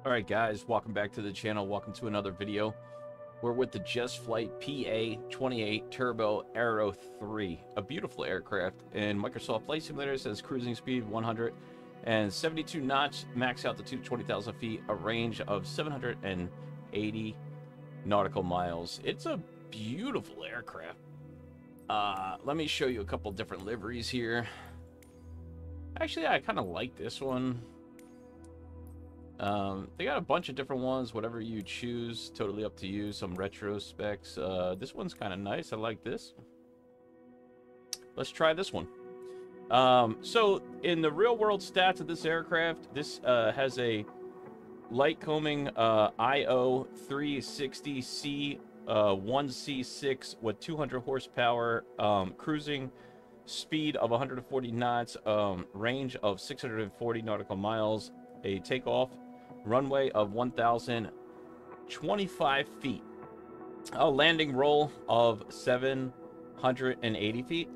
Alright guys, welcome back to the channel. Welcome to another video. We're with the JustFlight PA28 Turbo Aero 3, a beautiful aircraft. And Microsoft Flight Simulator says cruising speed 172 knots, max altitude 20,000 feet, a range of 780 nautical miles. It's a beautiful aircraft. Let me show you a couple different liveries here. Actually, I kind of like this one. They got a bunch of different ones, whatever you choose, totally up to you. Some retro specs. This one's kind of nice. I like this. Let's try this one. So in the real world stats of this aircraft, this has a light combing IO 360C 1C6 with 200 horsepower, cruising speed of 140 knots, range of 640 nautical miles, a takeoff runway of 1,025 feet, a landing roll of 780 feet.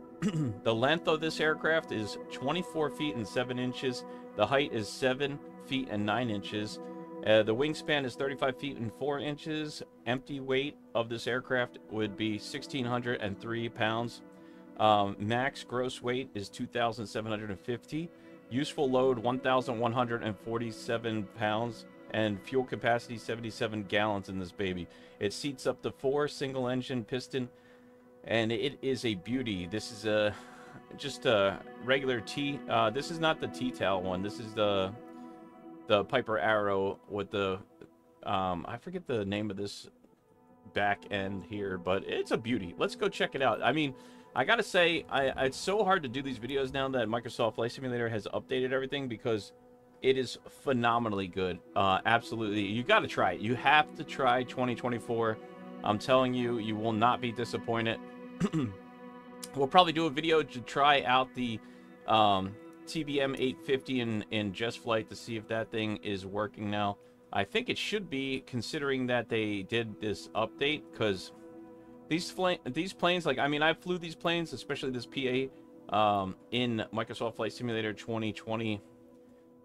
The length of this aircraft is 24 feet and 7 inches. The height is 7 feet and 9 inches. The wingspan is 35 feet and 4 inches. Empty weight of this aircraft would be 1,603 pounds. Max gross weight is 2,750. Useful load 1,147 pounds, and fuel capacity 77 gallons in this baby. It seats up to 4 single engine piston, and it is a beauty. This is just a regular T. This is not the T-tail one. This is the Piper Arrow with the I forget the name of this back end here, but it's a beauty. Let's go check it out. I mean, I gotta say, it's so hard to do these videos now that Microsoft Flight Simulator has updated everything, because it is phenomenally good. Absolutely, you gotta try it. You have to try 2024. I'm telling you, you will not be disappointed. We'll probably do a video to try out the TBM 850 in JustFlight to see if that thing is working now. I think it should be, considering that they did this update, because these planes, like, I mean, I flew these planes, especially this PA, in Microsoft Flight Simulator 2020,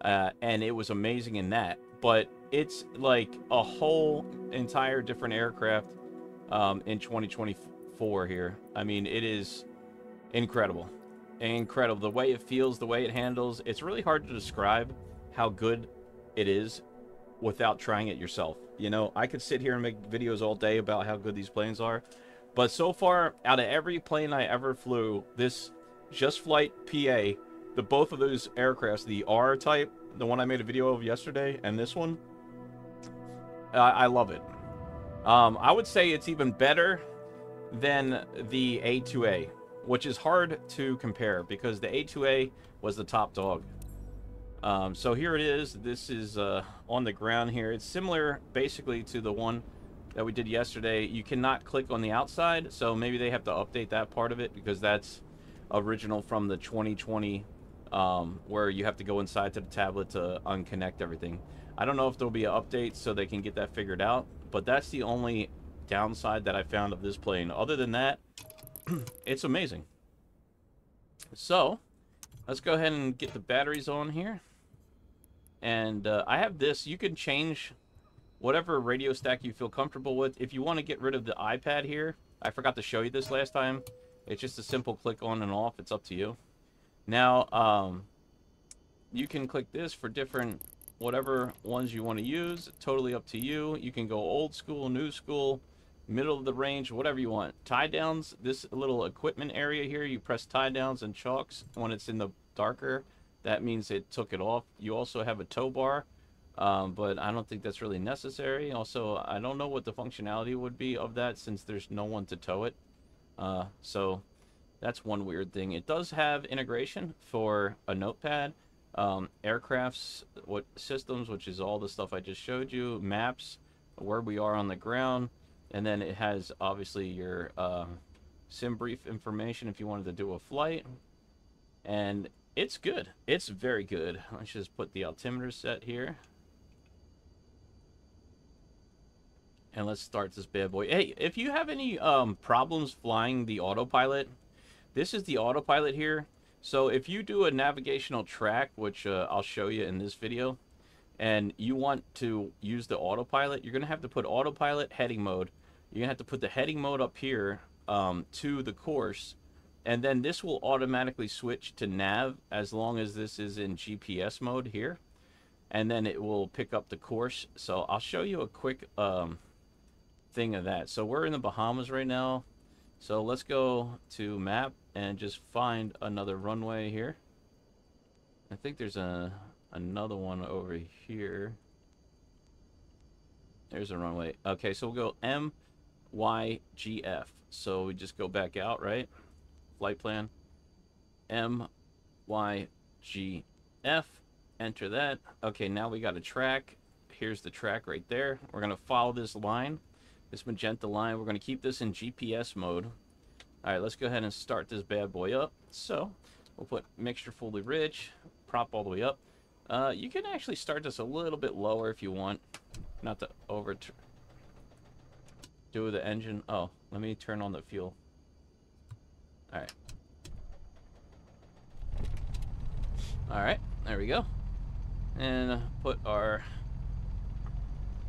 and it was amazing in that. But it's like a whole entire different aircraft in 2024 here. I mean, it is incredible. Incredible. The way it feels, the way it handles, it's really hard to describe how good it is without trying it yourself. You know, I could sit here and make videos all day about how good these planes are. But so far, out of every plane I ever flew, this JustFlight PA, both of those aircrafts, the R type, the one I made a video of yesterday, and this one, I love it. I would say it's even better than the A2A, which is hard to compare because the A2A was the top dog. So here it is. This is on the ground here. It's similar basically to the one that we did yesterday. You cannot click on the outside, so maybe they have to update that part of it, because that's original from the 2020, where you have to go inside to the tablet to unconnect everything. I don't know if there'll be an update so they can get that figured out, but that's the only downside that I found of this plane. Other than that, it's amazing. So let's go ahead and get the batteries on here. And I have this. You can change whatever radio stack you feel comfortable with. If you want to get rid of the iPad here, I forgot to show you this last time. It's just a simple click on and off. It's up to you. Now, you can click this for different, whatever ones you want to use. Totally up to you. You can go old school, new school, middle of the range, whatever you want. Tie downs, this little equipment area here, you press tie downs and chalks when it's in the darker. That means it took it off. You also have a tow bar. But I don't think that's really necessary. Also, I don't know what the functionality would be of that, since there's no one to tow it. So that's one weird thing. It does have integration for a notepad, aircrafts, systems, which is all the stuff I just showed you, maps, where we are on the ground, and then it has obviously your sim brief information if you wanted to do a flight. And it's good. It's very good. Let's just put the altimeter set here. And let's start this bad boy. Hey, if you have any problems flying the autopilot, this is the autopilot here. So if you do a navigational track, which I'll show you in this video, and you want to use the autopilot, you're going to have to put autopilot heading mode. You're going to have to put the heading mode up here to the course, and then this will automatically switch to nav as long as this is in GPS mode here, and then it will pick up the course. So I'll show you a quick thing of that. So we're in the Bahamas right now, so let's go to map and just find another runway here. I think there's another one over here. There's a runway. Okay, so we'll go MYGF. So we just go back out, right? Flight plan. MYGF. Enter that. Okay, now we got a track. Here's the track right there. We're going to follow this line, this magenta line. We're going to keep this in GPS mode. All right, let's go ahead and start this bad boy up. So we'll put mixture fully rich, prop all the way up. You can actually start this a little bit lower if you want, not to do the engine. Oh, let me turn on the fuel. All right. All right, there we go. And put our...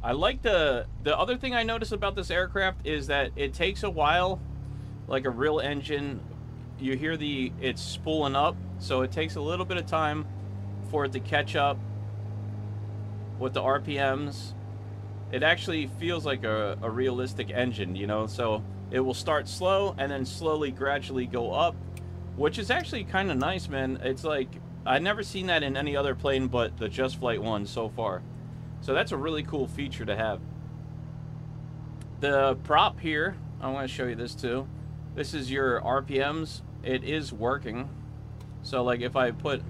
I like the other thing I noticed about this aircraft is that it takes a while, like a real engine. You hear it's spooling up, so it takes a little bit of time for it to catch up with the RPMs. It actually feels like a realistic engine, you know, so it will start slow and then slowly gradually go up, which is actually kind of nice, man. It's like I've never seen that in any other plane but the JustFlight one so far. So that's a really cool feature to have. The prop here, I want to show you this too. This is your RPMs. It is working. So like if I put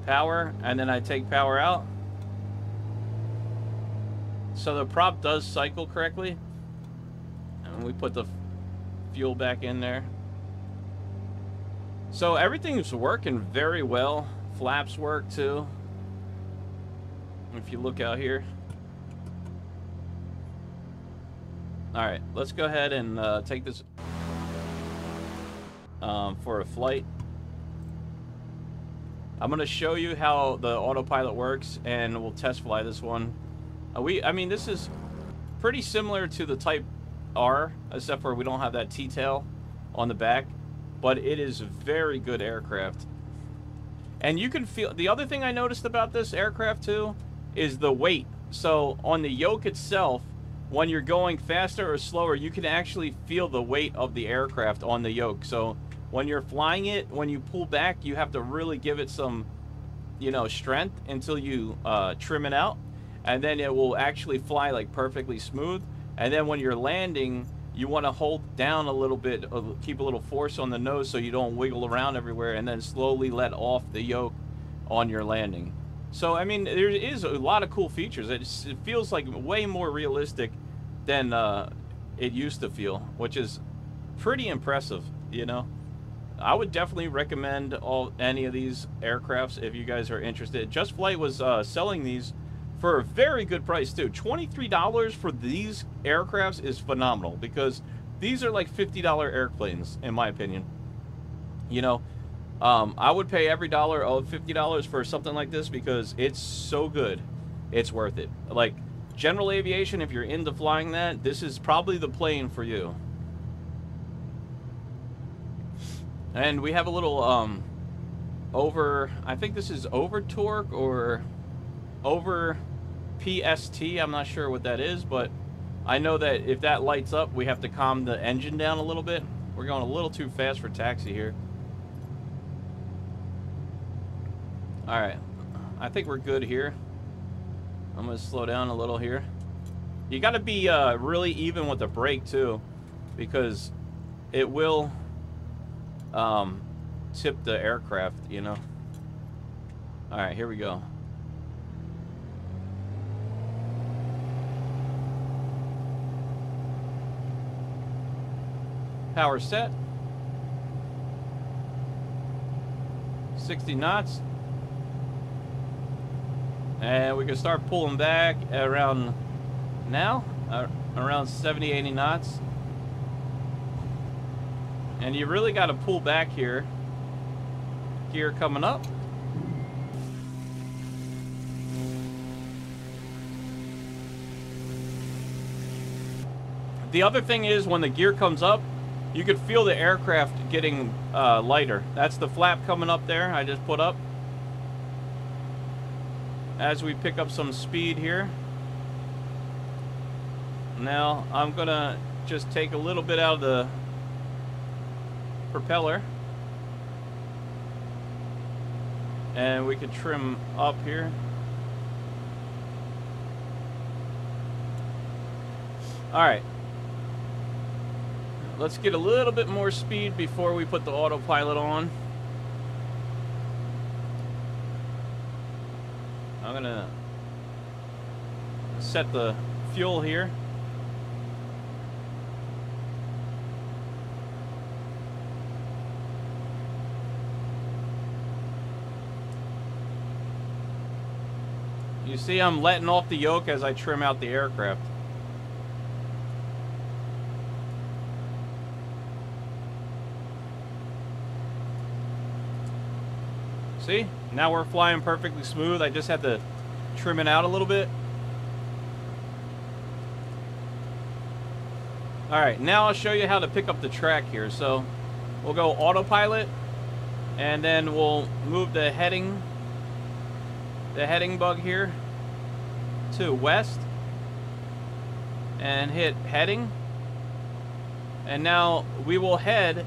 power and then I take power out, so the prop does cycle correctly, and we put the fuel back in there. So everything's working very well. Flaps work too, if you look out here. All right, let's go ahead and take this for a flight. I'm going to show you how the autopilot works, and we'll test fly this one. I mean, this is pretty similar to the Type R, except for we don't have that T-tail on the back, but it is a very good aircraft. And you can feel, the other thing I noticed about this aircraft too is the weight. So on the yoke itself, when you're going faster or slower, you can actually feel the weight of the aircraft on the yoke. So when you're flying it, when you pull back, you have to really give it some, you know, strength until you trim it out. And then it will actually fly like perfectly smooth. And then when you're landing, you want to hold down a little bit, keep a little force on the nose so you don't wiggle around everywhere, and then slowly let off the yoke on your landing. So, I mean, there is a lot of cool features. It feels like way more realistic than it used to feel, which is pretty impressive, you know. I would definitely recommend any of these aircrafts if you guys are interested. JustFlight was selling these for a very good price too. $23 for these aircrafts is phenomenal, because these are like $50 airplanes in my opinion. You know, I would pay every dollar of $50 for something like this because it's so good. It's worth it. Like general aviation, if you're into flying that, this is probably the plane for you. And we have a little I think this is over torque or over PST. I'm not sure what that is, but I know that if that lights up, we have to calm the engine down a little bit. We're going a little too fast for taxi here. All right, I think we're good here. I'm gonna slow down a little here. You got to be really even with the brake too, because it will tip the aircraft, you know. All right, here we go. Power set. 60 knots. And we can start pulling back around now, around 70, 80 knots. And you really got to pull back here. Gear coming up. the other thing is when the gear comes up, you could feel the aircraft getting lighter. That's the flap coming up there. I just put up. As we pick up some speed here. Now I'm gonna just take a little bit out of the propeller. And we could trim up here. Alright. Let's get a little bit more speed before we put the autopilot on. I'm gonna set the fuel here. You see I'm letting off the yoke as I trim out the aircraft. See? Now we're flying perfectly smooth. I just had to trim it out a little bit. Alright, now I'll show you how to pick up the track here. So, we'll go autopilot, and then we'll move the heading bug here to west, and hit heading. And now we will head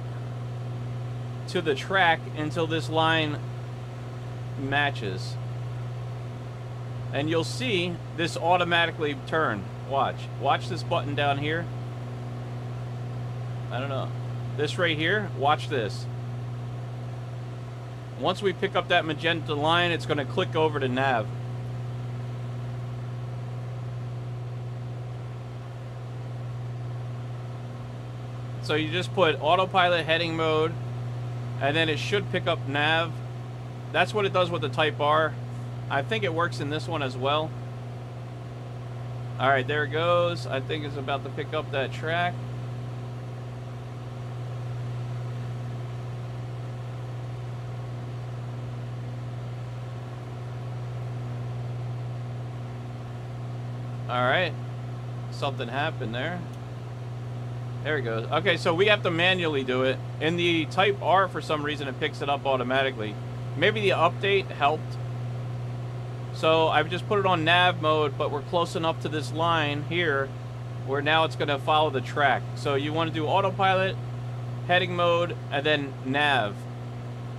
to the track until this line matches, and you'll see this automatically turn. Watch this button down here. I don't know, this right here, watch this. Once we pick up that magenta line, it's going to click over to nav. So you just put autopilot heading mode, and then it should pick up nav. That's what it does with the Type R. I think it works in this one as well. Alright, there it goes. I think it's about to pick up that track. Alright. Something happened there. There it goes. Okay, so we have to manually do it. In the Type R, for some reason, it picks it up automatically. Maybe the update helped. So I've just put it on nav mode, but we're close enough to this line here where now it's going to follow the track. So you want to do autopilot, heading mode, and then nav.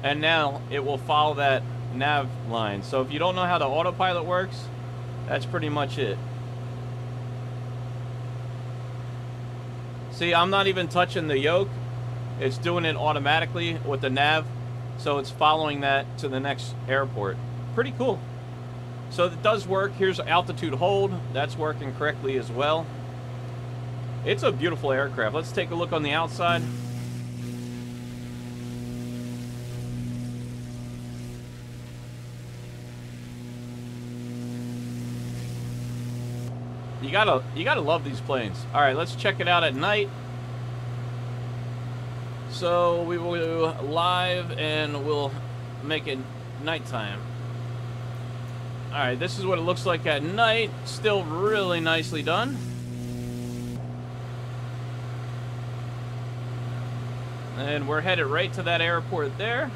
And now it will follow that nav line. So if you don't know how the autopilot works, that's pretty much it. See, I'm not even touching the yoke. It's doing it automatically with the nav. So it's following that to the next airport. Pretty cool. So it does work. Here's altitude hold. That's working correctly as well. It's a beautiful aircraft. Let's take a look on the outside. You gotta love these planes. All right, let's check it out at night. So we will do live and we'll make it nighttime. All right, this is what it looks like at night. Still really nicely done. And we're headed right to that airport there.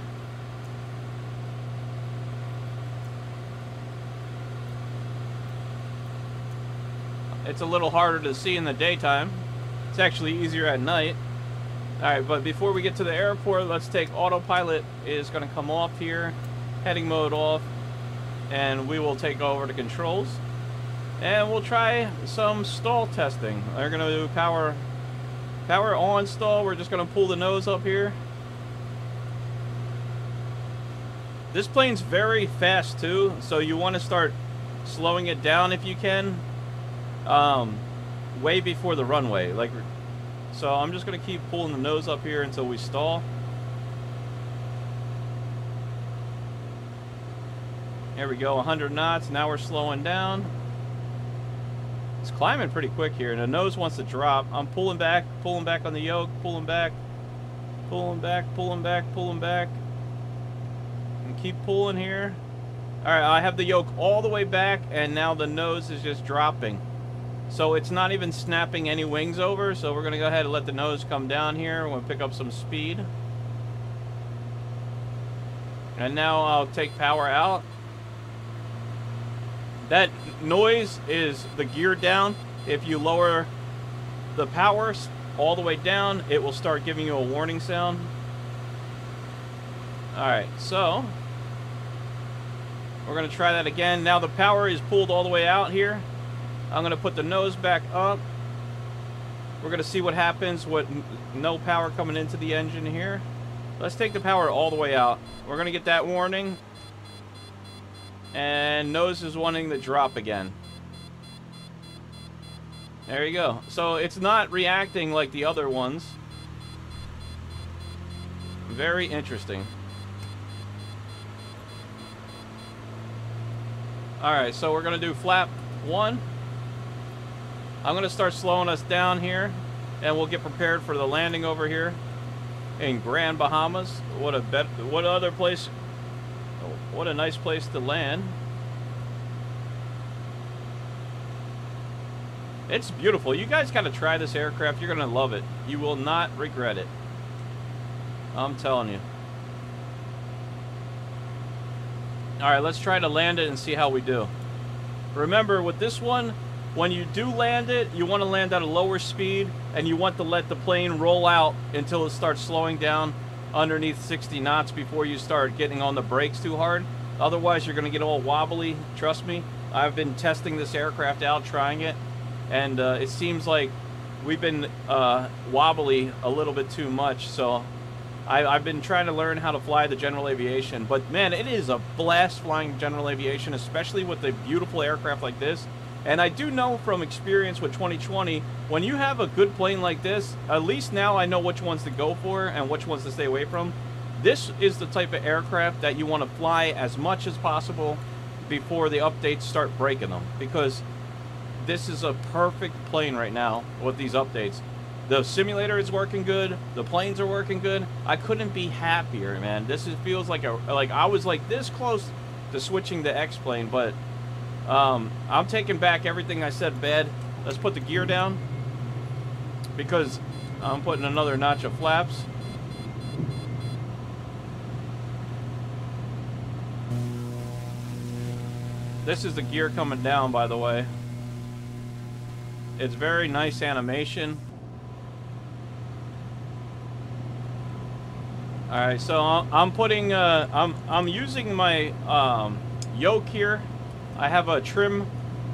It's a little harder to see in the daytime. It's actually easier at night. Alright, but before we get to the airport, let's take autopilot is going to come off here. Heading mode off. And we will take over the controls. And we'll try some stall testing. We're going to do power on stall. We're just going to pull the nose up here. This plane's very fast too, so you want to start slowing it down if you can. Way before the runway. So I'm just going to keep pulling the nose up here until we stall. There we go, 100 knots. Now we're slowing down. It's climbing pretty quick here, and the nose wants to drop. I'm pulling back on the yoke, pulling back, pulling back, pulling back, pulling back. And keep pulling here. Alright, I have the yoke all the way back, and now the nose is just dropping. So it's not even snapping any wings over. So we're going to go ahead and let the nose come down here. We're going to pick up some speed. And now I'll take power out. That noise is the gear down. If you lower the power all the way down, it will start giving you a warning sound. Alright, so we're going to try that again. Now the power is pulled all the way out here. I'm going to put the nose back up. We're going to see what happens with no power coming into the engine here. Let's take the power all the way out. We're going to get that warning. And nose is wanting to drop again. There you go. So it's not reacting like the other ones. Very interesting. Alright, so we're going to do flap 1. I'm going to start slowing us down here. And we'll get prepared for the landing over here in Grand Bahamas. What other place? What a nice place to land. It's beautiful. You guys got to try this aircraft. You're going to love it. You will not regret it. I'm telling you. Alright, let's try to land it and see how we do. Remember, with this one, when you do land it, you want to land at a lower speed, and you want to let the plane roll out until it starts slowing down underneath 60 knots before you start getting on the brakes too hard. Otherwise, you're going to get all wobbly. Trust me. I've been testing this aircraft out, trying it, and it seems like we've been wobbly a little bit too much. So I've been trying to learn how to fly the general aviation. But, man, it is a blast flying general aviation, especially with a beautiful aircraft like this. And I do know from experience with 2020, when you have a good plane like this, at least now I know which ones to go for and which ones to stay away from. This is the type of aircraft that you want to fly as much as possible before the updates start breaking them. Because this is a perfect plane right now with these updates. The simulator is working good. The planes are working good. I couldn't be happier, man. This feels like I was like this close to switching to X-plane, but I'm taking back everything I said bad. Let's put the gear down because I'm putting another notch of flaps. This is the gear coming down, by the way. It's very nice animation. All right, so I'm putting I'm using my yoke here. I have a trim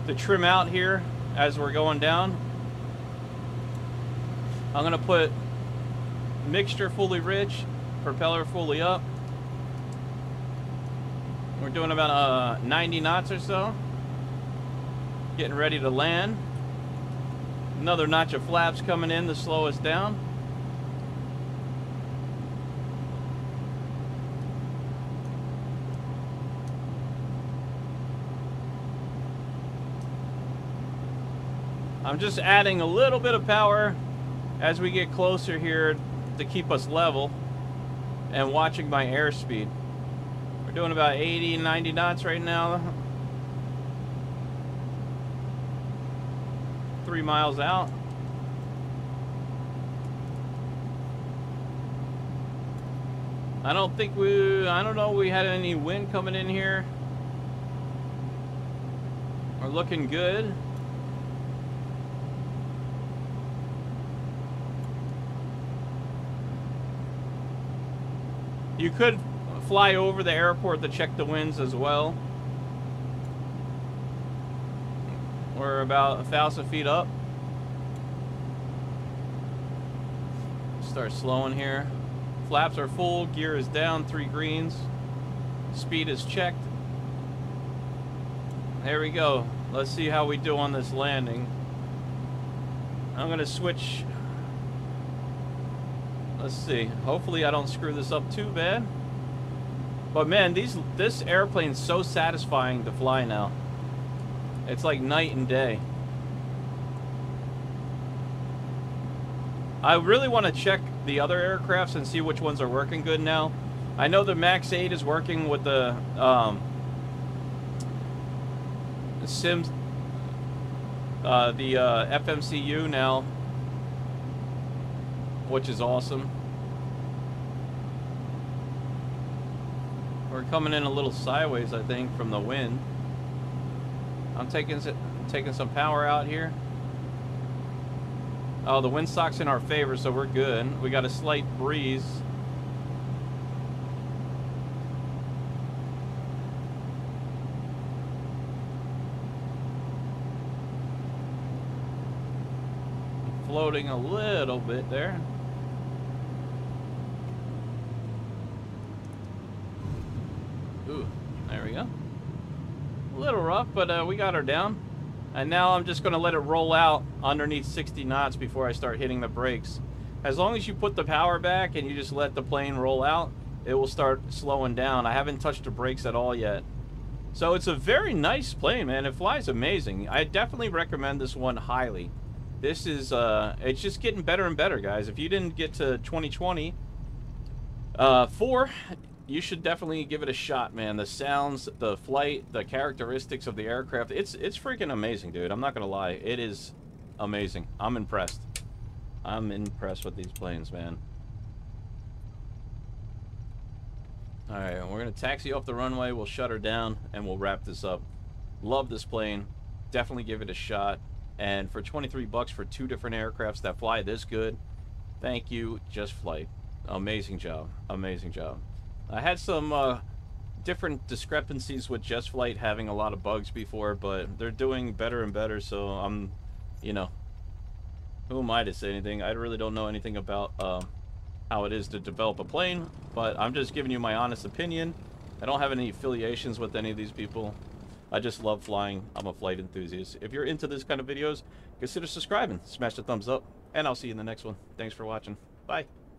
to trim out here as we're going down. I'm gonna put mixture fully rich, propeller fully up. We're doing about 90 knots or so. Getting ready to land. Another notch of flaps coming in to slow us down. I'm just adding a little bit of power as we get closer here to keep us level and watching my airspeed. We're doing about 80, 90 knots right now. 3 miles out. I don't know we had any wind coming in here. We're looking good. You could fly over the airport to check the winds as well. We're about 1,000 feet up. Start slowing here. Flaps are full, gear is down, 3 greens. Speed is checked. There we go. Let's see how we do on this landing. I'm gonna switch. Let's see. Hopefully I don't screw this up too bad. But man, this airplane's so satisfying to fly now. It's like night and day. I really want to check the other aircrafts and see which ones are working good now. I know the Max 8 is working with the the FMCU now, which is awesome. We're coming in a little sideways, I think, from the wind. I'm taking some power out here. Oh, the windsock's in our favor, so we're good. We got a slight breeze. Floating a little bit there. Ooh, there we go. A little rough, but we got her down. And now I'm just going to let it roll out underneath 60 knots before I start hitting the brakes. As long as you put the power back and you just let the plane roll out, it will start slowing down. I haven't touched the brakes at all yet. So it's a very nice plane, man. It flies amazing. I definitely recommend this one highly. This is, it's just getting better and better, guys. If you didn't get to 2020 4, you should definitely give it a shot, man. The sounds, the flight, the characteristics of the aircraft, it's freaking amazing, dude. I'm not gonna lie. It is amazing. I'm impressed. I'm impressed with these planes, man. Alright, we're gonna taxi off the runway, we'll shut her down, and we'll wrap this up. Love this plane. Definitely give it a shot. And for 23 bucks for 2 different aircrafts that fly this good, thank you, JustFlight. Amazing job. Amazing job. I had some different discrepancies with JustFlight having a lot of bugs before, but they're doing better and better, so I'm, you know, who am I to say anything? I really don't know anything about how it is to develop a plane, but I'm just giving you my honest opinion. I don't have any affiliations with any of these people. I just love flying. I'm a flight enthusiast. If you're into this kind of videos, consider subscribing, smash the thumbs up, and I'll see you in the next one. Thanks for watching. Bye.